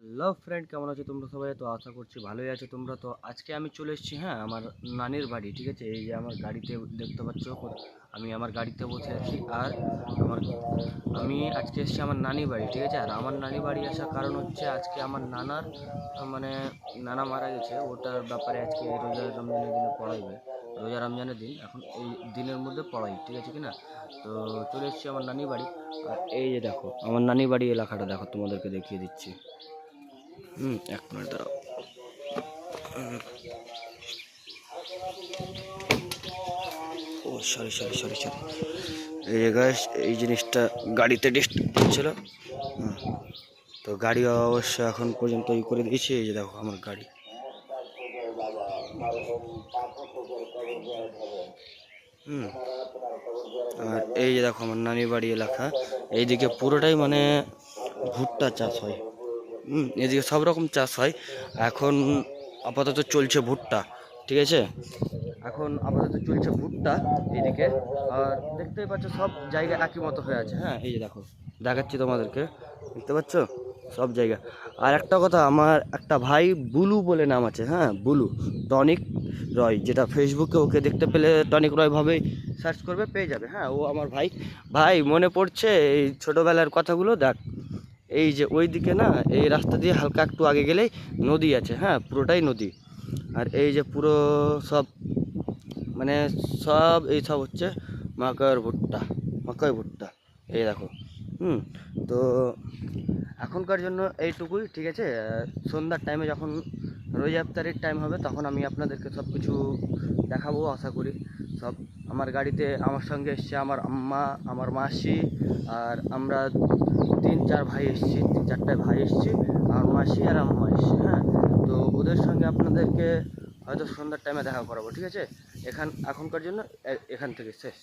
Hello friend, কেমন আছো তোমরা সবাই? তো আশা করছি ভালোই আছো তোমরা। তো আজকে আমি চলে এসেছি আমার নানির বাড়ি। ঠিক আছে, এই যে আমার গাড়িতে দেখতে পাচ্ছ, আমি আমার গাড়িতে বসে আছি। আর আমার আমি আজকে এসেছি আমার নানি বাড়ি। ঠিক আছে, আর আমার নানি বাড়ি আসার কারণ হচ্ছে আজকে আমার নানার মানে নানা মারা গেছে, ওটার ব্যাপারে আজকে রোজা রমজানের দিনে পড়াইবে। রোজা রমজানের দিন এখন এই দিনের মধ্যে পড়াই, ঠিক আছে কি না? তো চলে এসেছি আমার নানি বাড়ি। আর এই যে দেখো আমার নানি বাড়ি এলাকাটা দেখো, তোমাদেরকে দেখিয়ে দিচ্ছি। এক মিনিট দাঁড়াও। ও সরি সরি সরি সরি, এই যে গাইস, এই জিনিসটা গাড়িতে ডিস্টার্ব করছিল। তো গাড়ি অবশ্য এখন পর্যন্ত করে দিয়েছি। এই যে দেখো আমার গাড়ি। আর এই যে দেখো আমার নানি বাড়ি এলাকা। এইদিকে পুরোটাই মানে ভুট্টা চাষ হয়। এদিকে সব রকম চাষ হয়। এখন আপাতত চলছে ভুট্টা, ঠিক আছে। এখন আপাতত চলছে ভুট্টা এইদিকে। আর দেখতেই পাচ্ছ সব জায়গা একই মতো হয়ে আছে। হ্যাঁ, এই যে দেখো, দেখাচ্ছি তোমাদেরকে, দেখতে পাচ্ছ সব জায়গা। আর একটা কথা, আমার একটা ভাই বুলু বলে নাম আছে, হ্যাঁ বুলু, টনিক রয়, যেটা ফেসবুকে ওকে দেখতে পেলে টনিক রয় ভাবেই সার্চ করবে, পেয়ে যাবে। হ্যাঁ, ও আমার ভাই। ভাই মনে পড়ছে এই ছোটোবেলার কথাগুলো? দেখ, এই যে ওই দিকে না, এই রাস্তা দিয়ে হালকা একটু আগে গেলেই নদী আছে। হ্যাঁ, পুরোটাই নদী। আর এই যে পুরো সব মানে সব এই সব হচ্ছে মাকার ভুট্টা, মাকাই ভুট্টা। এই দেখো। তো এখনকার জন্য এইটুকুই, ঠিক আছে। সন্ধ্যার টাইমে যখন রোজা ইফতারির টাইম হবে তখন আমি আপনাদেরকে সব কিছু দেখাবো আশা করি। সব আমার গাড়িতে আমার সঙ্গে এসছে আমার আম্মা, আমার মাসি, আর আমরা 3-4 ভাই এসছি, 3-4টা ভাই এসছি, আমার মাসি আর আম্মা এসছি। হ্যাঁ, তো ওদের সঙ্গে আপনাদেরকে হয়তো সন্ধ্যার টাইমে দেখা করাবো, ঠিক আছে। এখনকার জন্য এখান থেকে শেষ।